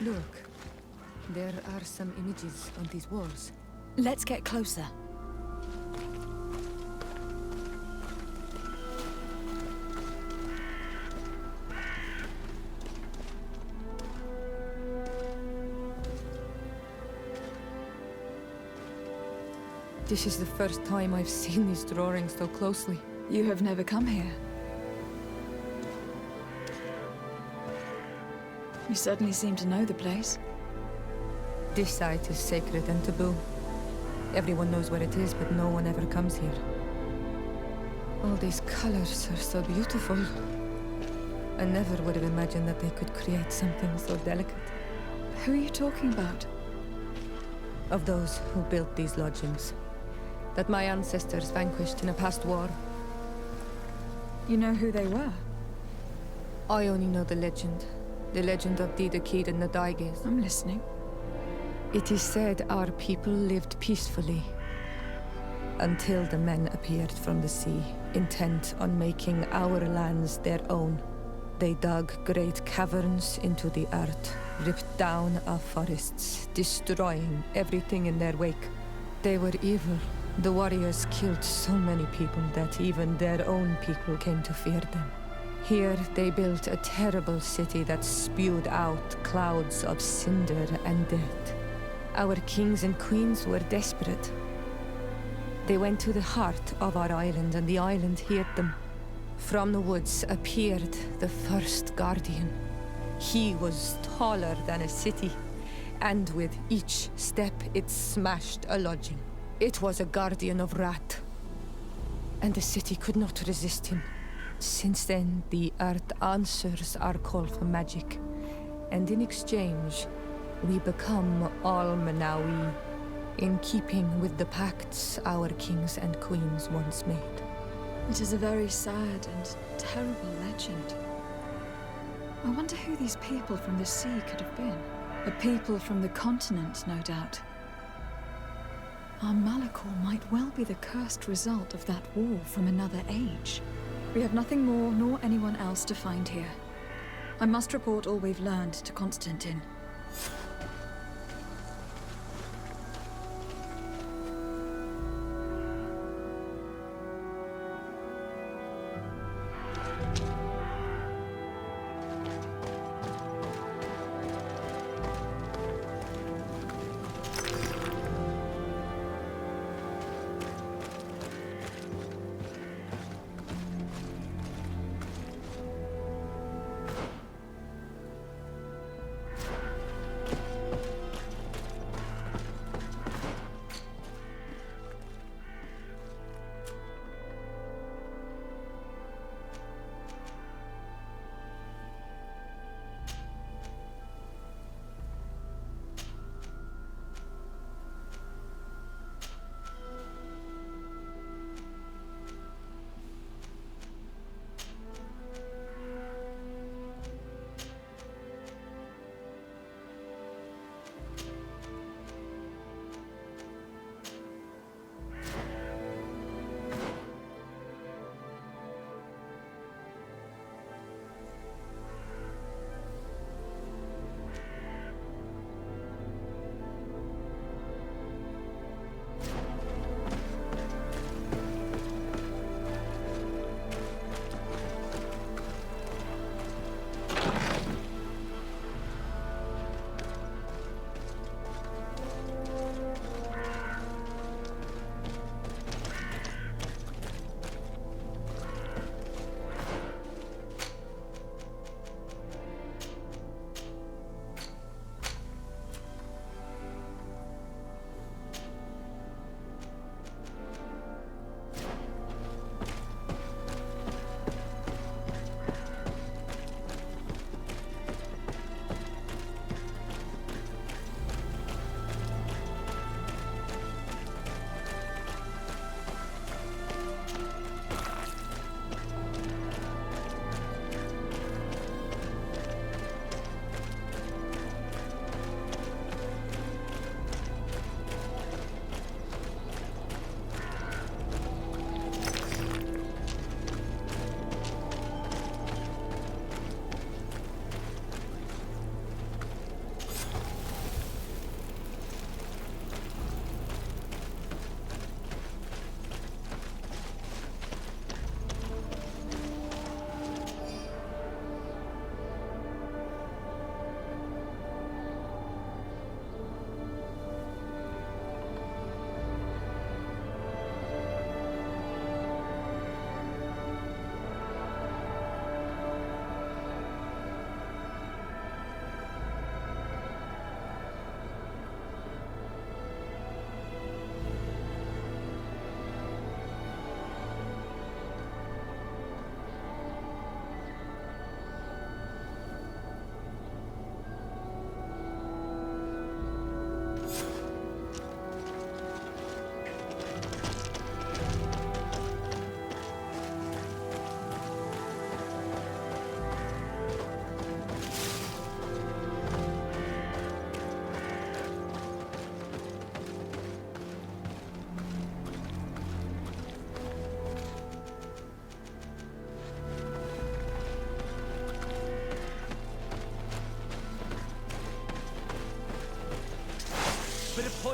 Look, there are some images on these walls. Let's get closer. This is the first time I've seen these drawings so closely. You have never come here. You certainly seem to know the place. This site is sacred and taboo. Everyone knows where it is, but no one ever comes here. All these colors are so beautiful. I never would have imagined that they could create something so delicate. Who are you talking about? Of those who built these lodgings, that my ancestors vanquished in a past war. You know who they were? I only know the legend. The legend of Didakid and the Daiges. I'm listening. It is said our people lived peacefully until the men appeared from the sea, intent on making our lands their own. They dug great caverns into the earth, ripped down our forests, destroying everything in their wake. They were evil. The warriors killed so many people that even their own people came to fear them. Here they built a terrible city that spewed out clouds of cinder and death. Our kings and queens were desperate. They went to the heart of our island, and the island heard them. From the woods appeared the first guardian. He was taller than a city, and with each step it smashed a lodging. It was a guardian of Rat, and the city could not resist him. Since then, the earth answers our call for magic, and in exchange, we become all Manawi, in keeping with the pacts our kings and queens once made. It is a very sad and terrible legend. I wonder who these people from the sea could have been. A people from the continent, no doubt. Our Malichor might well be the cursed result of that war from another age. We have nothing more nor anyone else to find here. I must report all we've learned to Constantine.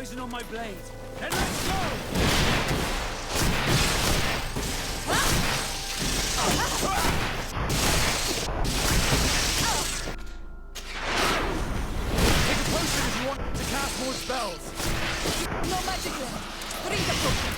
poison on my blade. Then let's go! Take a potion if you want to cast more spells. No magic left. Bring the potion.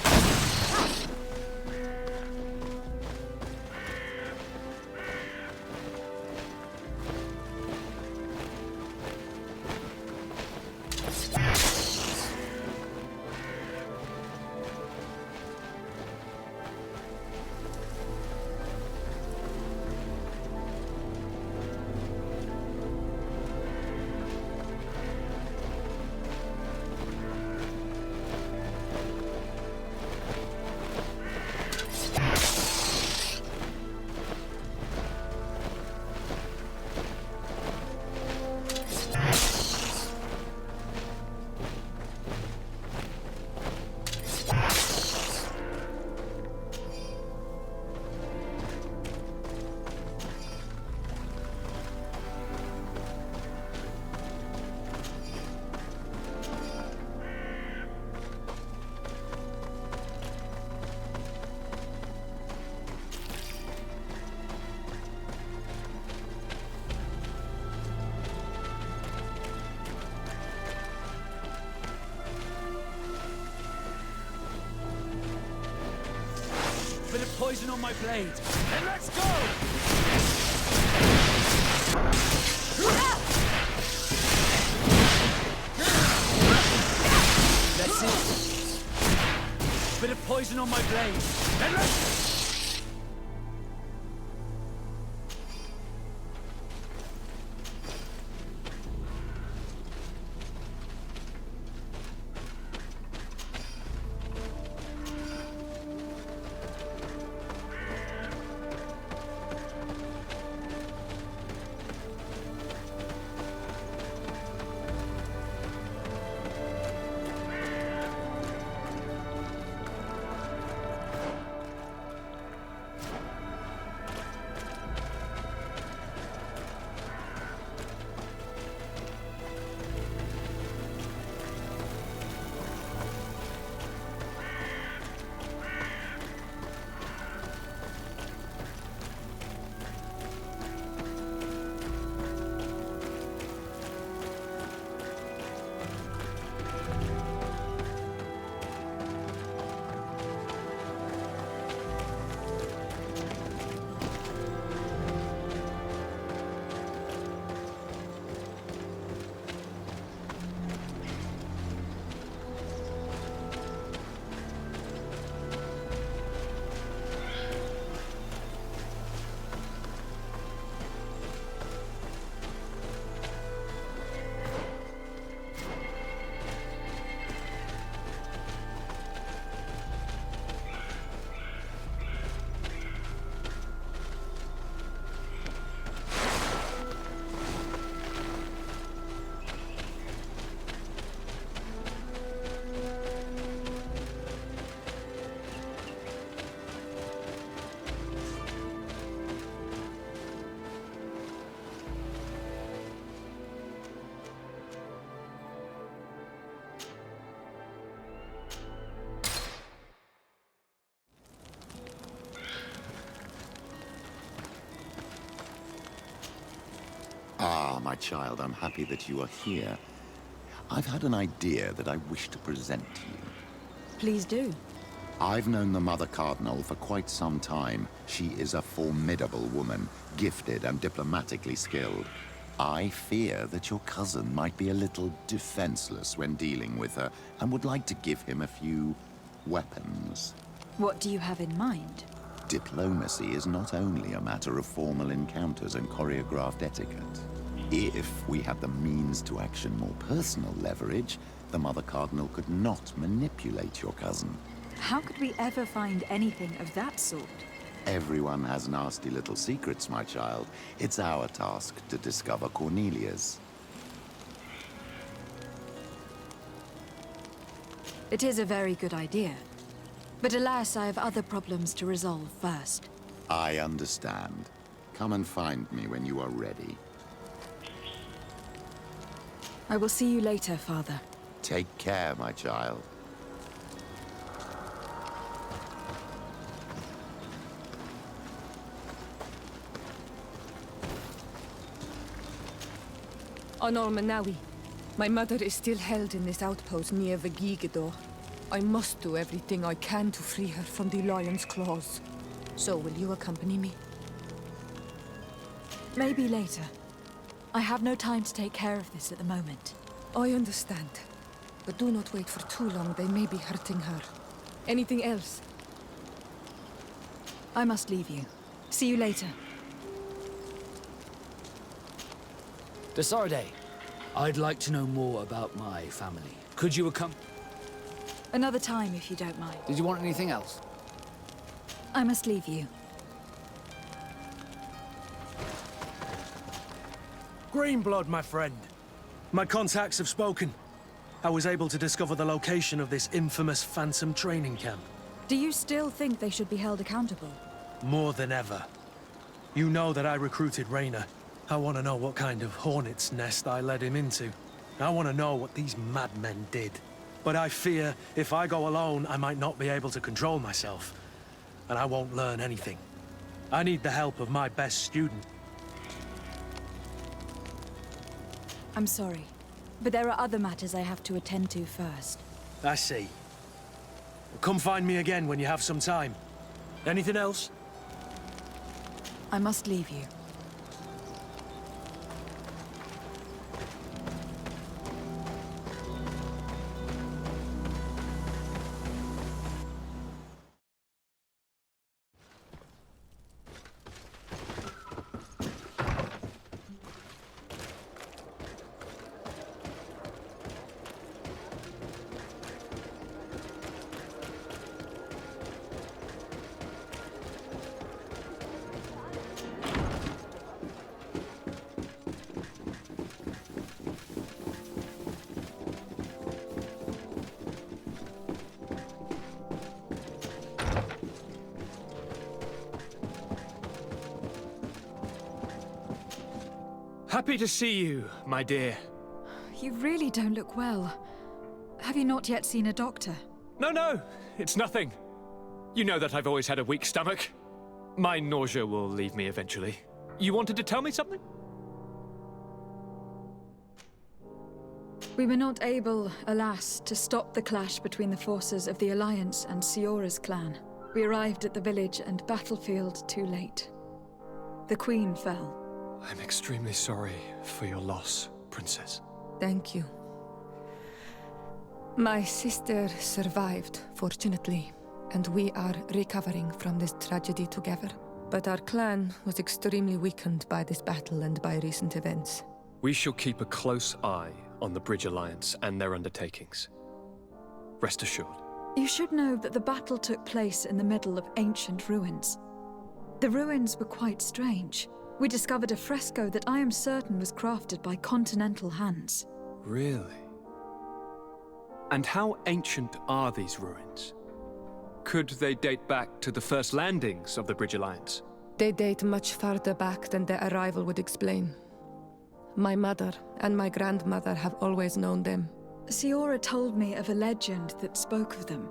Bit of poison on my blade. Then let's go! That's it. Bit of poison on my blade. Then let's... Ah, my child, I'm happy that you are here. I've had an idea that I wish to present to you. Please do. I've known the Mother Cardinal for quite some time. She is a formidable woman, gifted and diplomatically skilled. I fear that your cousin might be a little defenseless when dealing with her, and would like to give him a few weapons. What do you have in mind? Diplomacy is not only a matter of formal encounters and choreographed etiquette. If we had the means to action more personal leverage, the Mother Cardinal could not manipulate your cousin. How could we ever find anything of that sort? Everyone has nasty little secrets, my child. It's our task to discover Cornelia's. It is a very good idea. But alas, I have other problems to resolve first. I understand. Come and find me when you are ready. I will see you later, Father. Take care, my child. Honor Manawi. My mother is still held in this outpost near Vegigador. I must do everything I can to free her from the lion's claws. So will you accompany me? Maybe later. I have no time to take care of this at the moment. I understand. But do not wait for too long, they may be hurting her. Anything else? I must leave you. See you later. The Sardet. I'd like to know more about my family. Could you accompany? Another time, if you don't mind. Did you want anything else? I must leave you. Greenblood, my friend. My contacts have spoken. I was able to discover the location of this infamous Phantom training camp. Do you still think they should be held accountable? More than ever. You know that I recruited Raynor. I want to know what kind of hornet's nest I led him into. I want to know what these madmen did. But I fear if I go alone, I might not be able to control myself. And I won't learn anything. I need the help of my best student. I'm sorry, but there are other matters I have to attend to first. I see. Come find me again when you have some time. Anything else? I must leave you. Happy to see you, my dear. You really don't look well. Have you not yet seen a doctor? No, it's nothing. You know that I've always had a weak stomach. My nausea will leave me eventually. You wanted to tell me something? We were not able, alas, to stop the clash between the forces of the Alliance and Siora's clan. We arrived at the village and battlefield too late. The Queen fell. I'm extremely sorry for your loss, Princess. Thank you. My sister survived, fortunately, and we are recovering from this tragedy together. But our clan was extremely weakened by this battle and by recent events. We shall keep a close eye on the Bridge Alliance and their undertakings. Rest assured. You should know that the battle took place in the middle of ancient ruins. The ruins were quite strange. We discovered a fresco that I am certain was crafted by continental hands. Really? And how ancient are these ruins? Could they date back to the first landings of the Bridge Alliance? They date much farther back than their arrival would explain. My mother and my grandmother have always known them. Siora told me of a legend that spoke of them.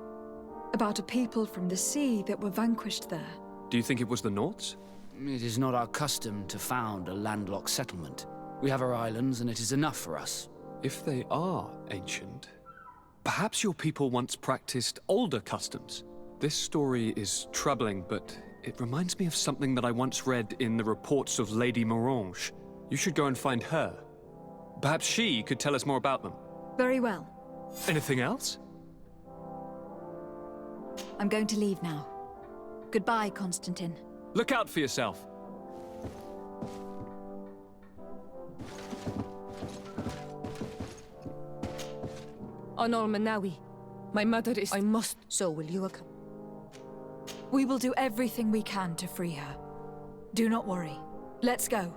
About a people from the sea that were vanquished there. Do you think it was the Nords? It is not our custom to found a landlocked settlement. We have our islands, and it is enough for us. If they are ancient, perhaps your people once practiced older customs. This story is troubling, but it reminds me of something that I once read in the reports of Lady Morange. You should go and find her. Perhaps she could tell us more about them. Very well. Anything else? I'm going to leave now. Goodbye, Constantine. Look out for yourself. Honor Manawi. My mother is... I must... So will you accompany? We will do everything we can to free her. Do not worry. Let's go.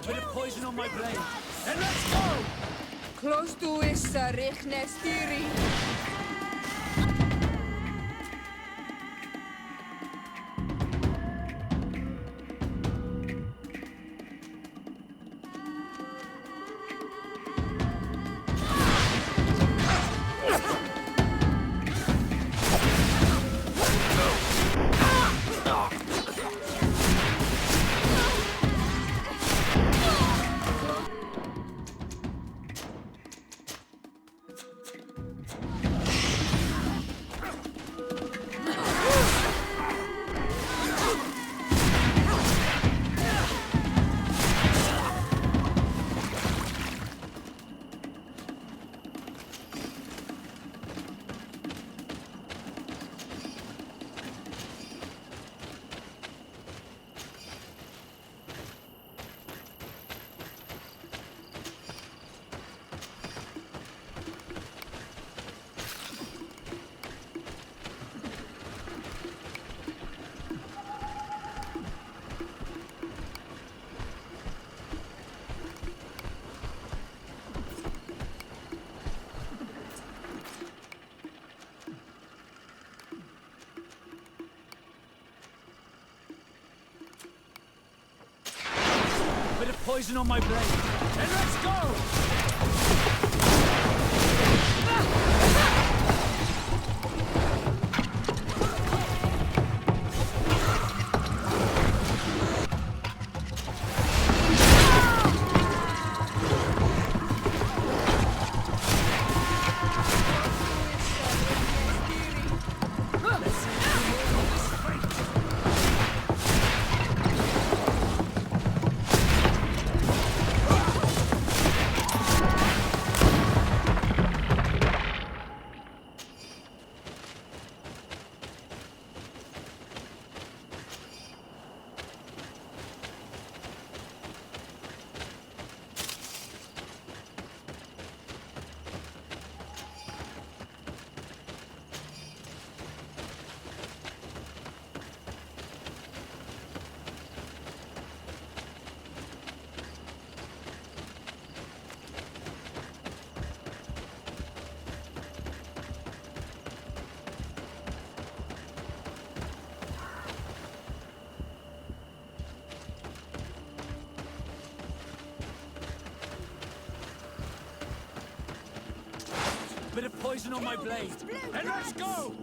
Bit of poison on my blade. And let's go! Close to is Richnestiri. Bit of poison on my blade. And let's go! Bit of poison on my blade. And let's go!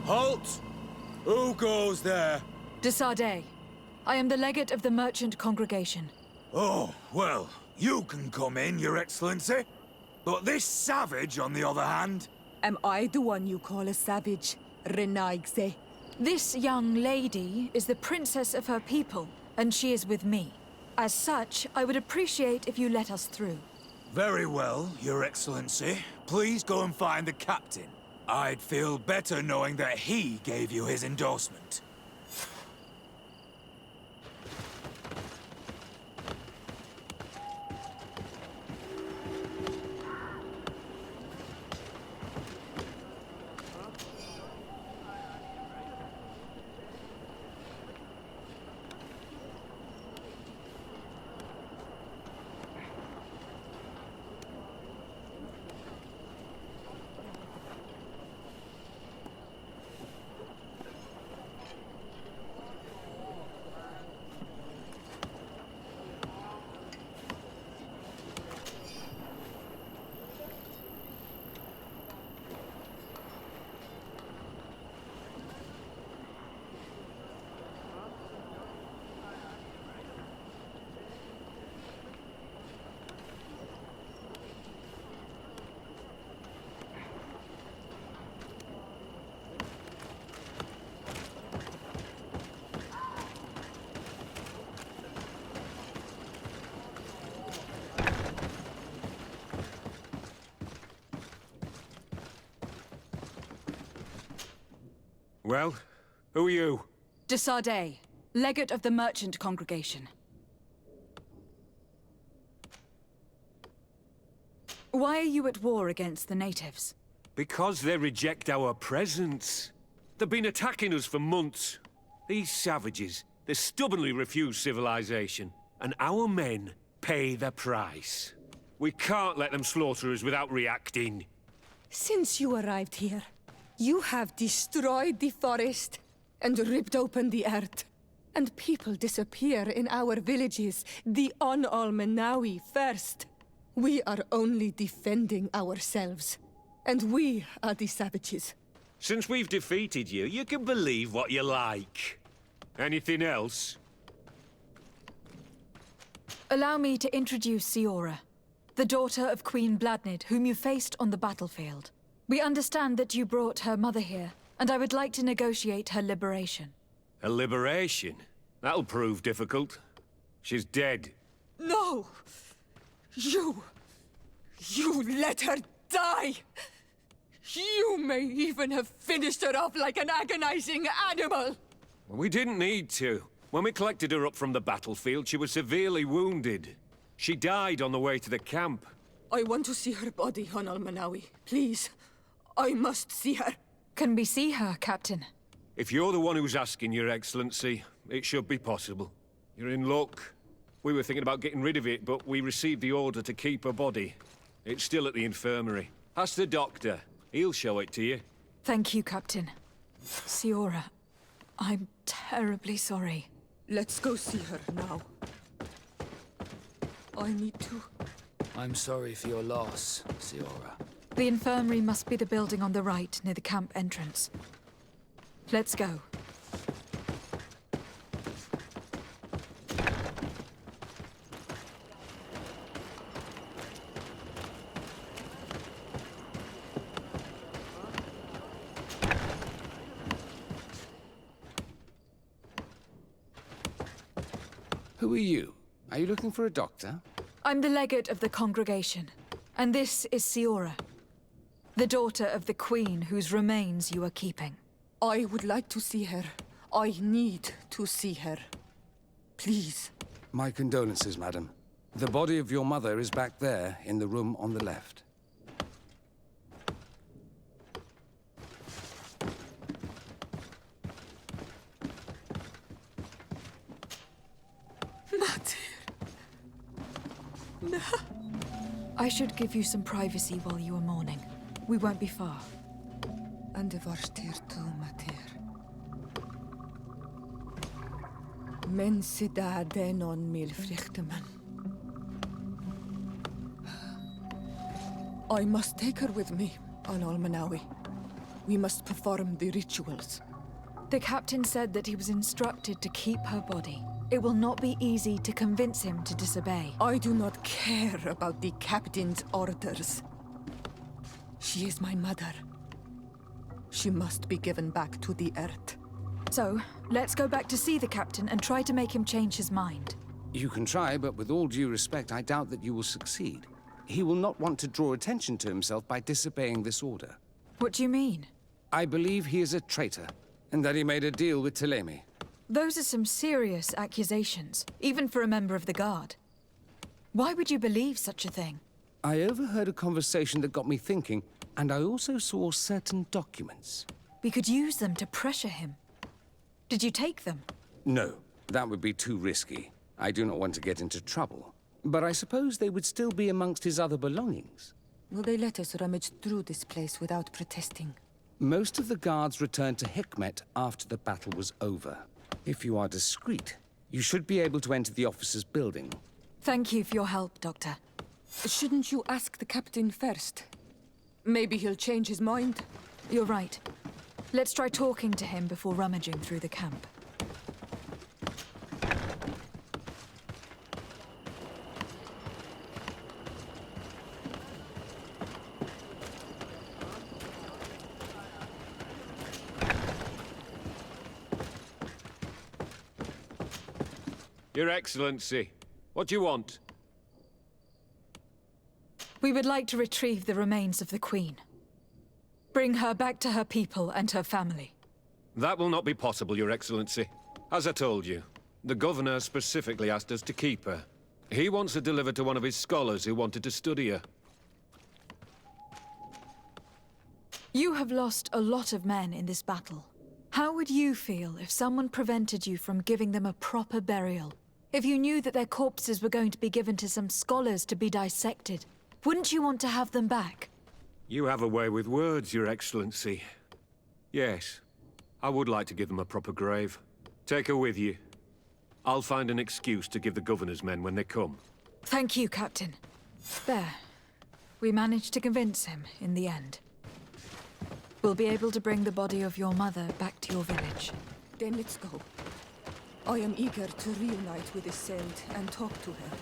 Halt! Who goes there? De Sardet. I am the legate of the merchant congregation. Oh, well, you can come in, Your Excellency. But this savage, on the other hand... Am I the one you call a savage, Renaigse? This young lady is the princess of her people, and she is with me. As such, I would appreciate if you let us through. Very well, Your Excellency. Please go and find the captain. I'd feel better knowing that he gave you his endorsement. Well, who are you? De Sardet, legate of the merchant congregation. Why are you at war against the natives? Because they reject our presence. They've been attacking us for months. These savages, they stubbornly refuse civilization. And our men pay the price. We can't let them slaughter us without reacting. Since you arrived here, you have destroyed the forest and ripped open the earth. And people disappear in our villages, the On-Almenawi first. We are only defending ourselves. And we are the savages. Since we've defeated you, you can believe what you like. Anything else? Allow me to introduce Siora, the daughter of Queen Bladnid, whom you faced on the battlefield. We understand that you brought her mother here, and I would like to negotiate her liberation. A liberation? That'll prove difficult. She's dead. No! You let her die! You may even have finished her off like an agonizing animal! We didn't need to. When we collected her up from the battlefield, she was severely wounded. She died on the way to the camp. I want to see her body, On-Almenawi. Please. I must see her. Can we see her, Captain? If you're the one who's asking, Your Excellency, it should be possible. You're in luck. We were thinking about getting rid of it, but we received the order to keep her body. It's still at the infirmary. Ask the doctor. He'll show it to you. Thank you, Captain. Siora, I'm terribly sorry. Let's go see her now. I need to... I'm sorry for your loss, Siora. The infirmary must be the building on the right, near the camp entrance. Let's go. Who are you? Are you looking for a doctor? I'm the legate of the congregation, and this is Siora, the daughter of the queen whose remains you are keeping. I would like to see her. I need to see her. Please. My condolences, madam. The body of your mother is back there, in the room on the left. No. I should give you some privacy while you are mourning. We won't be far. And de varstir tu, Mater. Men sida denon mil frichteman. I must take her with me, On-Almenawi. We must perform the rituals. The captain said that he was instructed to keep her body. It will not be easy to convince him to disobey. I do not care about the captain's orders. She is my mother. She must be given back to the earth. So, let's go back to see the captain and try to make him change his mind. You can try, but with all due respect, I doubt that you will succeed. He will not want to draw attention to himself by disobeying this order. What do you mean? I believe he is a traitor, and that he made a deal with Ptolemy. Those are some serious accusations, even for a member of the Guard. Why would you believe such a thing? I overheard a conversation that got me thinking, and I also saw certain documents. We could use them to pressure him. Did you take them? No, that would be too risky. I do not want to get into trouble. But I suppose they would still be amongst his other belongings. Will they let us rummage through this place without protesting? Most of the guards returned to Hikmet after the battle was over. If you are discreet, you should be able to enter the officer's building. Thank you for your help, Doctor. Shouldn't you ask the captain first? Maybe he'll change his mind. You're right. Let's try talking to him before rummaging through the camp. Your Excellency, what do you want? We would like to retrieve the remains of the Queen. Bring her back to her people and her family. That will not be possible, Your Excellency. As I told you, the Governor specifically asked us to keep her. He wants her delivered to one of his scholars who wanted to study her. You have lost a lot of men in this battle. How would you feel if someone prevented you from giving them a proper burial? If you knew that their corpses were going to be given to some scholars to be dissected, wouldn't you want to have them back? You have a way with words, Your Excellency. Yes, I would like to give them a proper grave. Take her with you. I'll find an excuse to give the Governor's men when they come. Thank you, Captain. There. We managed to convince him in the end. We'll be able to bring the body of your mother back to your village. Then let's go. I am eager to reunite with Iseult and talk to her.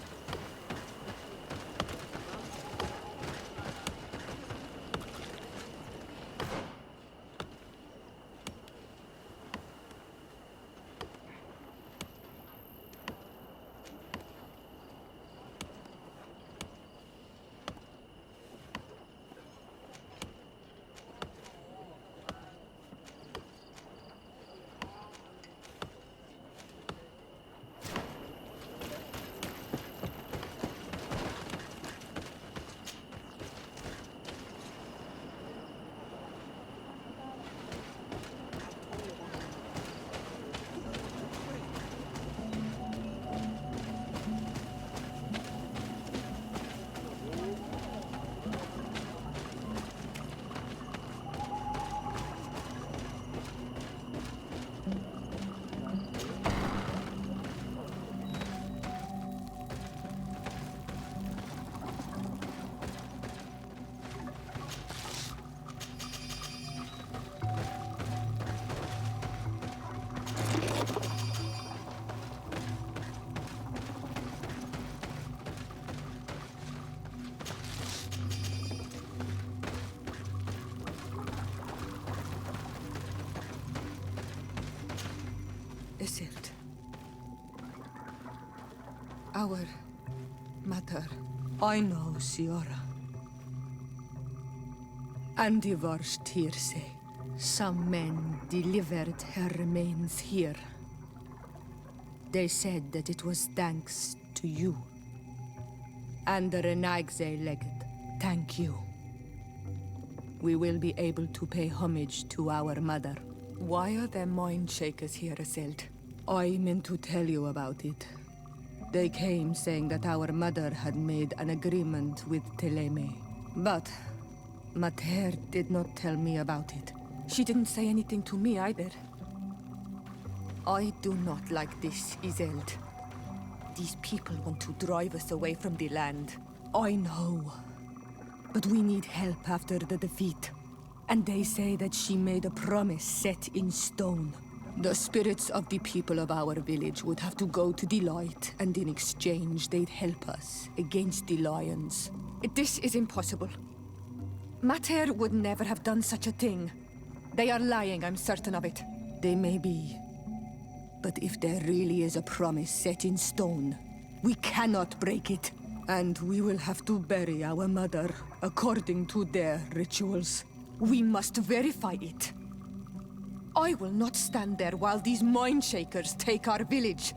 Iseult. Our mother. I know, Siora. And the worst here say, some men delivered her remains here. They said that it was thanks to you. And the Renagze legate, thank you. We will be able to pay homage to our mother. Why are there mind shakers here, Iseult? I meant to tell you about it. They came saying that our mother had made an agreement with Teleme. But Mater did not tell me about it. She didn't say anything to me either. I do not like this, Iseult. These people want to drive us away from the land. I know. But we need help after the defeat. And they say that she made a promise set in stone. The spirits of the people of our village would have to go to the light, and in exchange they'd help us against the lions. This is impossible. Mater would never have done such a thing. They are lying, I'm certain of it. They may be. But if there really is a promise set in stone, we cannot break it. And we will have to bury our mother according to their rituals. We must verify it. I will not stand there while these mind shakers take our village.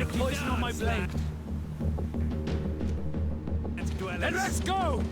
Bit of poison on my blade. Then let's go!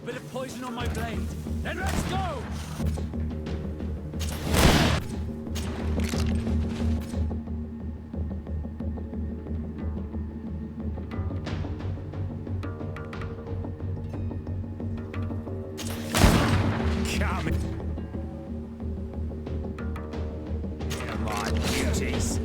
Bit of poison on my blade. Then let's go! Come on, beauties.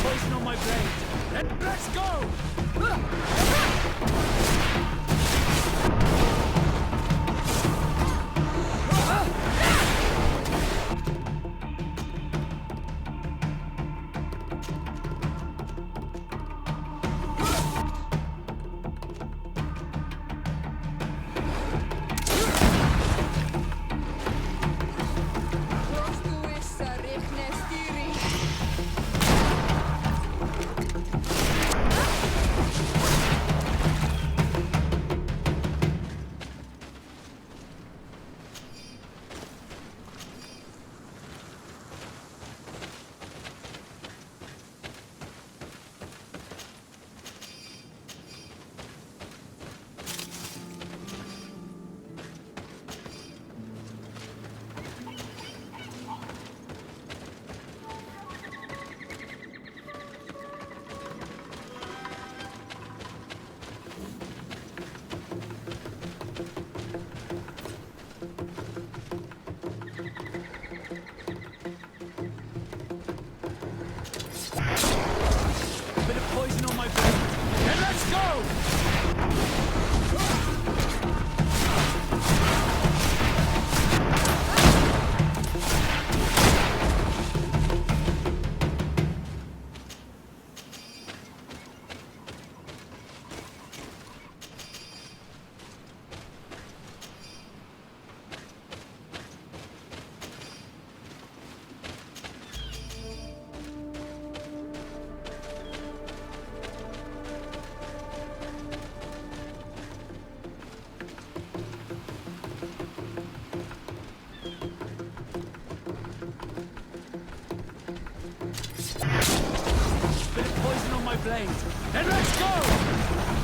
Poison on my blade. Then let's go! my blade! Then let's go! Bit of poison on my blade. Then let's go!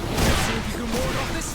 Let's see if you can ward off this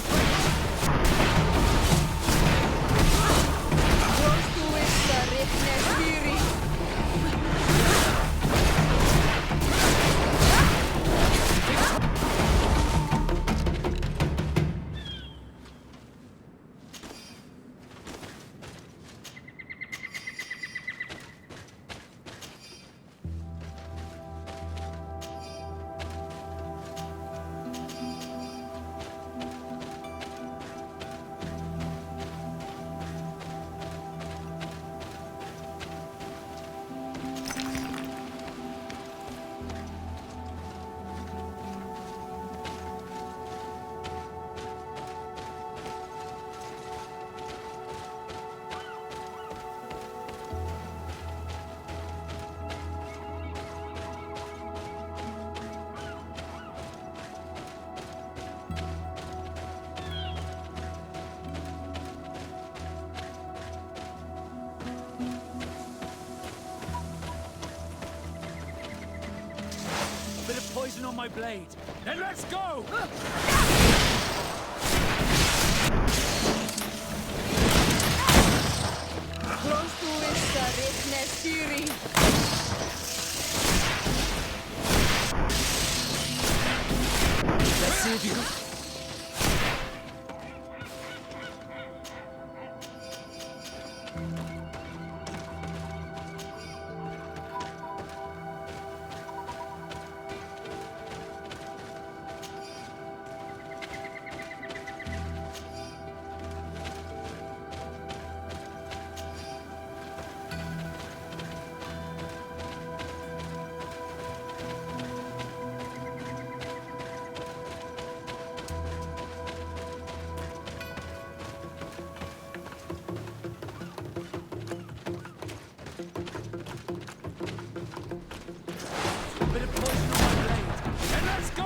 bit of poison on my blade. Then let's go! Let's see if you can... Bit of poison on my blade. Then let's go!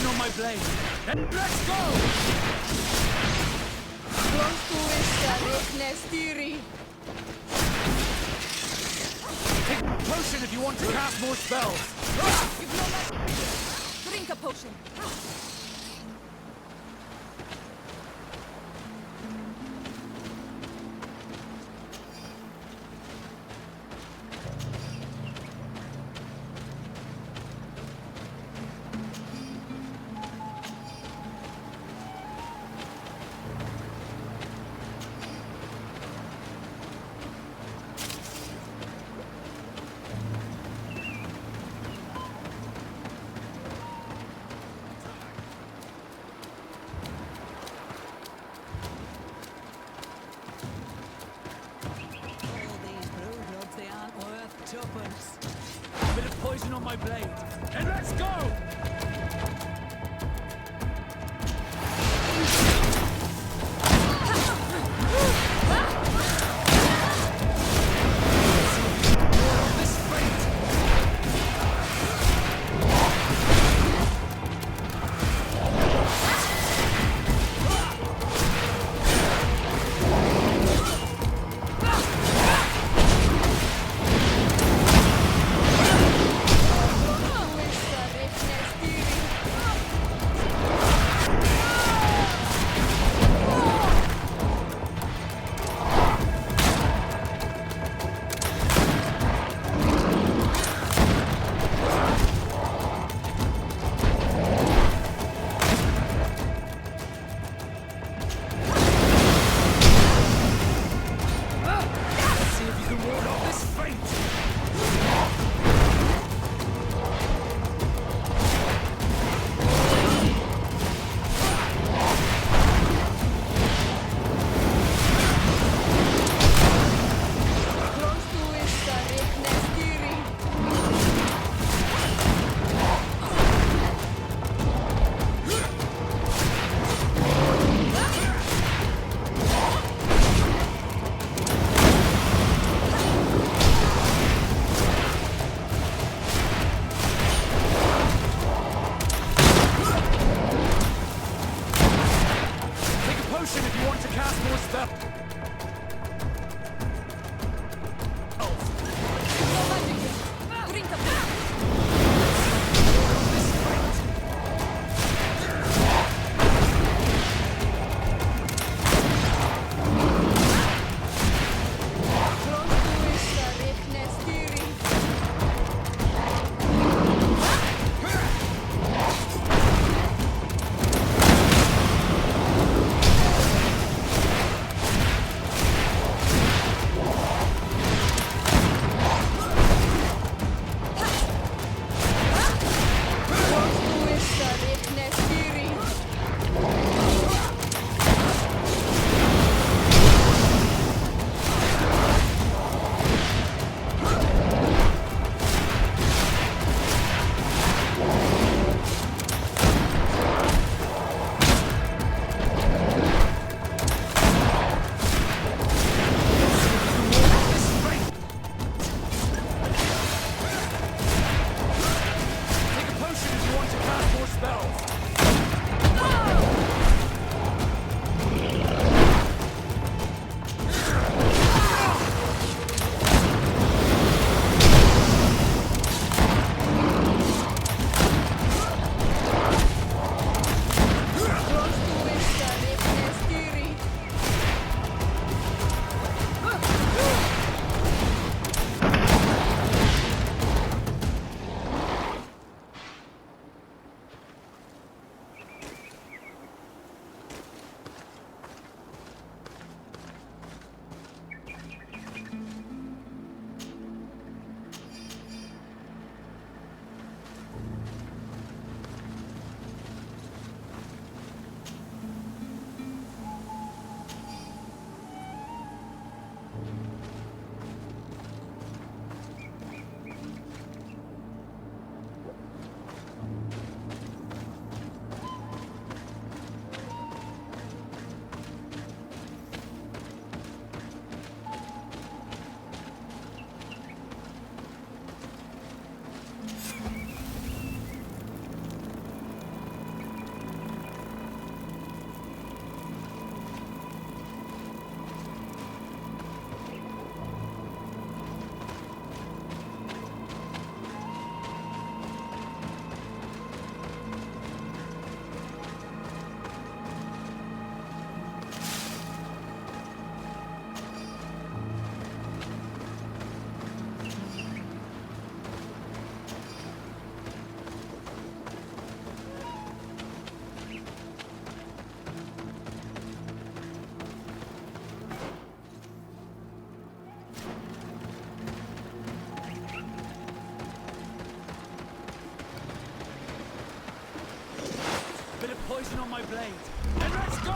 On my blade. Then let's go! Take a potion if you want to cast more spells. Drink a potion. tuppence. A bit of poison on my blade. And let's go! Poison on my blade. And let's go!